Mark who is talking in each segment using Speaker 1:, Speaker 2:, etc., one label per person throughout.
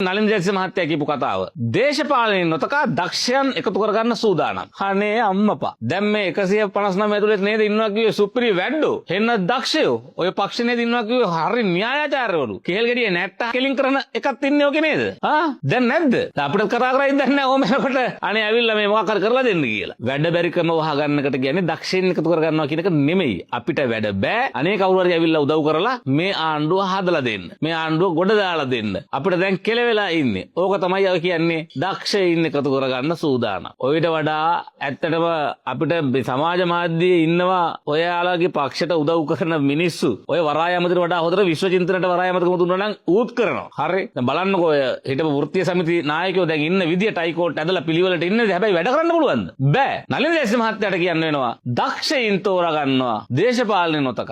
Speaker 1: නලින් ජයසිංහ මහත්තයා කියපු කතාව. දේශපාලනයේ නොතකා දක්ෂයන් එකතු කරගන්න සූදානම්. අනේ අම්මපා. දැන් මේ 159 ඇතුළේ නේද ඉන්නවා කිව්වේ සුපිරි වැඩෝ. එන්න දක්ෂයෝ. ඔය පක්ෂ නේද ඉන්නවා කිව්වේ හරි න්‍යායාචාර්යවරු. කෙහෙල් ගෙඩිය නැට්ට කෙලින් කරන එකක් ඉන්නේ ඔකේ නේද? දැන් නැද්ද? අපිට කතා කරා ඉඳන් නැහැ ඕම එනකොට අනේ ඇවිල්ලා මේ මොකක් හරි කරලා දෙන්න කියලා. වැඩ බැරිකම වහගන්නකට කියන්නේ දක්ෂයන් එකතු කරගන්නවා කියන එක නෙමෙයි. අපිට වැඩ බෑ. අනේ කවුරු හරි ඇවිල්ලා උදව් කරලා මේ ආණ්ඩුව හදලා දෙන්න. මේ ආණ්ඩුව ගොඩ දාලා දෙන්න. අපිට දැන් කෙලවෙලා ඉන්නේ. ඕක තමයි අය කියන්නේ දක්ෂයින් එකතු කරගන්න සූදානම්. ඔයිට වඩා ඇත්තටම අපිට සමාජ මාධ්‍යයේ ඉන්නවා ඔයාලගේ පක්ෂයට උදව් කරන මිනිස්සු. ඔය වරාය අමතර වඩා හොඳට විශ්වචින්තනට වරාය අමතකම දුන්නා නම් ඌත් කරනවා. හරි. දැන් බලන්නකෝ ඔය හිටපු වෘත්තීය සමිති නායකයෝ දැන් ඉන්න විදියට හයිකෝට් ඇදලා පිළිවෙලට ඉන්නේ. හැබැයි වැඩ කරන්න පුළුවන්ද? බෑ. නලින් ජයසිංහ මහත්තයාට කියන්න වෙනවා දක්ෂයින් තෝරා ගන්නවා දේශපාලනේ නොතක.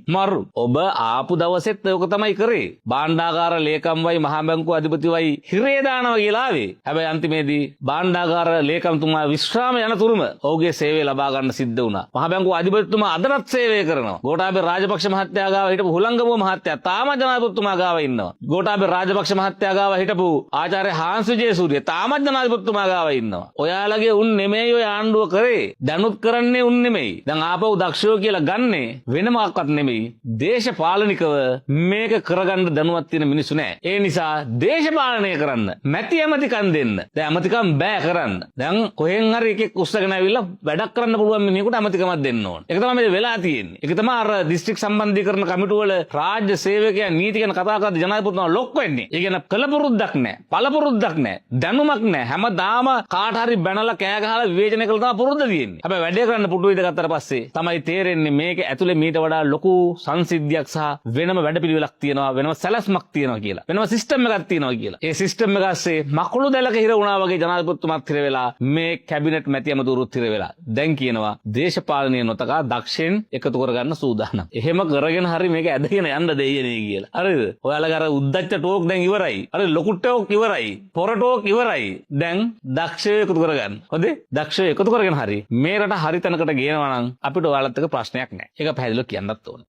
Speaker 1: මරු. ඔබ ආපු දවසෙත් ඔක තමයි කරේ. භාණ්ඩාගාර ලේකම්වයි මහා බැංකුව අධිපතිවයි හිරේ දානවා කියලා ආවේ. හැබැයි අන්තිමේදී භාණ්ඩාගාර ලේකම්තුමා විශ්‍රාම යනතුරුම ඔහුගේ සේවය ලබා ගන්න සිද්ධ වුණා. මහා බැංකුව අධිපතිතුමා අදටත් සේවය කරනවා. ගෝඨාභය රාජපක්ෂ මහත්තයා ගාව හිටපු හුලංගමුව මහත්තයා තාමත් ජනාධිපතිතුමා ගාව ඉන්නවා. ගෝඨාභය රාජපක්ෂ මහත්තයා ගාව හිටපු ආචාර්ය හාන්ස් විජේසූරිය තාමත් ජනාධිපතිතුමා ගාව ඉන්නවා. ඔයාලගේ උන් නෙමෙයි ඔය ආණ්ඩුව කරේ. දැනුත් කරන්නේ උන් නෙමෙයි. දැන් ආපහු දක්ෂයෝ කියලා ගන්නේ වෙන මොකක්වත් නෙමෙයි. දේශපාලනිකව මේක කරගන්න දැනුවත් තියෙන මිනිස්සු නෑ. ඒ නිසා දේශපාලනය කරන්න මැති ඇමතිකම් දෙන්න. දැන් ඇමතිකම් බෑ කරන්න. දැන් කොහෙන් හරි එකෙක් උස්සගෙන ඇවිල්ලා වැඩක් කරන්න පුළුවන් මිනිහෙකුට ඇමතිකමක් දෙන්න ඕන. ඒක තමයි මේ වෙලා තියෙන්නේ. ඒක තමයි අර දිස්ත්‍රික් සම්බන්ධීකරණ කමිටුව වල රාජ්‍ය සේවකයන් නීති ගැන කතා කරද්දී ජනාධිපතිතුමා ලොක් වෙන්නේ. ඒ කියන කලපුරුද්දක් නෑ. පළපුරුද්දක් නෑ. දැනුමක් නෑ. හැමදාම කාට හරි බැනලා කෑ ගහලා විවේචනය කළා තමයි පුරුද්ද තියෙන්නේ. හැබැයි වැඩේ කරන්න පුටු විද ගත්තට පස්සේ තමයි තේරෙන්නේ මේක ඇතුලේ මීට වඩා ලොකු සංසිද්ධියක් සහ වෙනම වැඩපිළිවෙලක් තියෙනවා, වෙනම සැලැස්මක් තියෙනවා කියලා. වෙනම සිස්ටම් එකක් තියෙනවා කියලා. ඒ සිස්ටම් එක ඇස්සේ මකුළු දැලක හිර වුණා වගේ ජනාධිපතිතුමාත් හිර වෙලා මේ කැබිනට් මැති ඇමතුරුත් හිර වෙලා. දැන් කියනවා දේශපාලනීය නොතකා දක්ෂෙන් එකතු කරගන්න සූදානම්. එහෙම කරගෙන හරි මේක ඇදගෙන යන්න දෙයියනේ කියලා. හරිද? ඔයාලගේ අර උද්දච්ච ටෝක් දැන් ඉවරයි. හරි ලොකු ටෝක් ඉවරයි. පොර ටෝක් ඉවරයි. දැන් දක්ෂය එකතු කරගන්න. හොඳේ? දක්ෂය එකතු කරගෙන හරි මේ රට හරි තැනකට ගේනවා නම් අපිට ඔයාලත් එක්ක ප්‍රශ්නයක් නැහැ. ඒක පැහැදිලිව කියන්නත් ඕනේ.